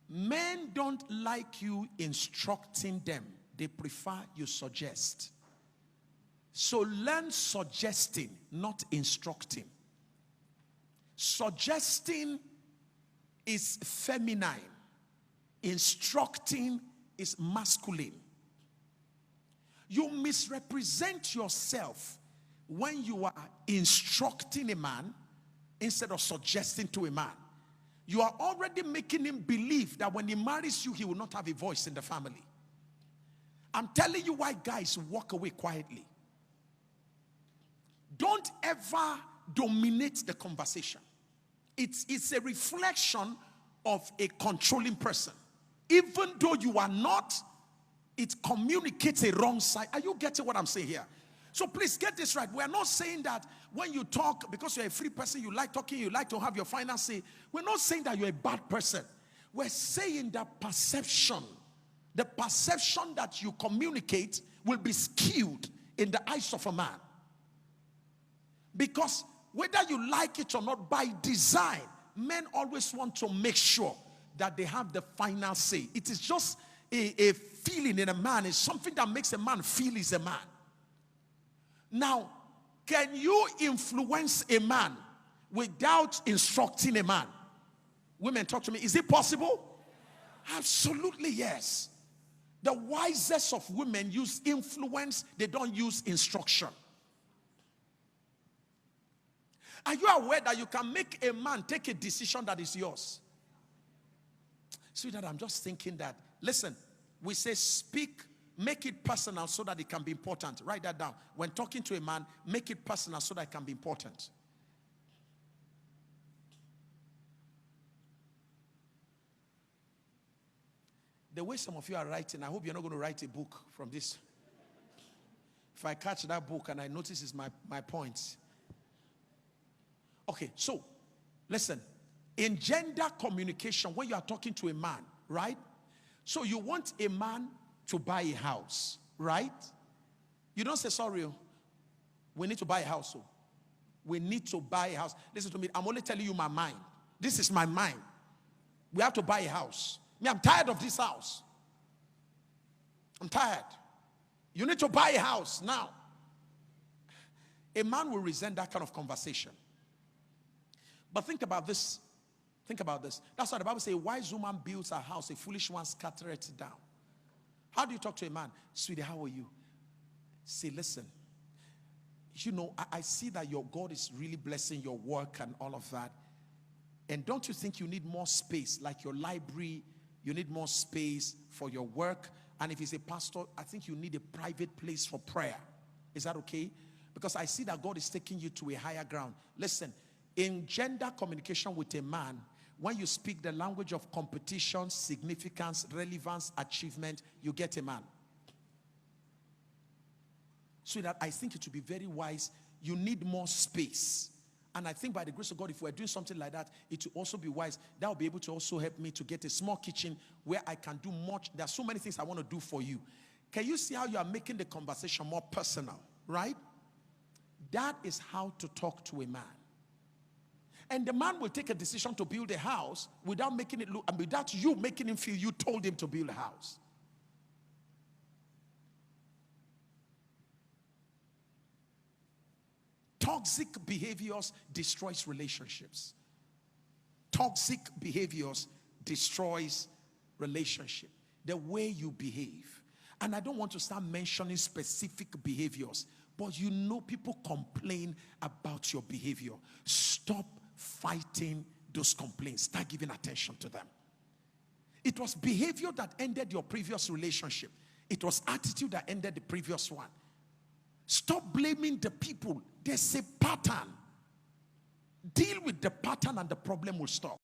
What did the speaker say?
Men don't like you instructing them. They prefer you suggest. So learn suggesting, not instructing. Suggesting is feminine. Instructing is masculine. You misrepresent yourself when you are instructing a man instead of suggesting to a man. You are already making him believe that when he marries you, he will not have a voice in the family. I'm telling you why guys walk away quietly. Don't ever dominate the conversation. It's a reflection of a controlling person. Even though you are not, it communicates a wrong side. Are you getting what I'm saying here? So please get this right. We are not saying that when you talk, because you're a free person, you like talking, you like to have your final say. We're not saying that you're a bad person. We're saying that perception, the perception that you communicate will be skewed in the eyes of a man. Because whether you like it or not, by design, men always want to make sure that they have the final say. It is just a feeling in a man. It's something that makes a man feel he's a man. Now, can you influence a man without instructing a man? Women, talk to me. Is it possible? Absolutely yes. The wisest of women use influence. They don't use instruction. Are you aware that you can make a man take a decision that is yours? Sweetheart, I'm just thinking that, listen, we say speak, make it personal so that it can be important. Write that down. When talking to a man, make it personal so that it can be important. The way some of you are writing, I hope you're not going to write a book from this. If I catch that book and I notice it's my points. Okay, so, listen. In gender communication, when you are talking to a man, right? So you want a man to buy a house, right? You don't say, sorry, we need to buy a house. So we need to buy a house. Listen to me, I'm only telling you my mind. This is my mind. We have to buy a house. Me, I'm tired of this house. I'm tired. You need to buy a house now. A man will resent that kind of conversation. But think about this. Think about this. That's why the Bible says, a wise woman builds her house, a foolish one scattereth it down. How do you talk to a man? Sweetie, how are you? Say, listen, you know, I see that your God is really blessing your work and all of that. And don't you think you need more space, like your library, you need more space for your work? And if he's a pastor, I think you need a private place for prayer. Is that okay? Because I see that God is taking you to a higher ground. Listen, in gender communication with a man, when you speak the language of competition, significance, relevance, achievement, you get a man. So that I think it would be very wise. You need more space. And I think by the grace of God, if we're doing something like that, it will also be wise. That will be able to also help me to get a small kitchen where I can do much. There are so many things I want to do for you. Can you see how you are making the conversation more personal, right? That is how to talk to a man. And the man will take a decision to build a house without making it look, and without you making him feel you told him to build a house. Toxic behaviors destroys relationships. Toxic behaviors destroys relationship. The way you behave. And I don't want to start mentioning specific behaviors, but you know people complain about your behavior. Stop fighting those complaints. Start giving attention to them. It was behavior that ended your previous relationship. It was attitude that ended the previous one. Stop blaming the people. There's a pattern. Deal with the pattern and the problem will stop.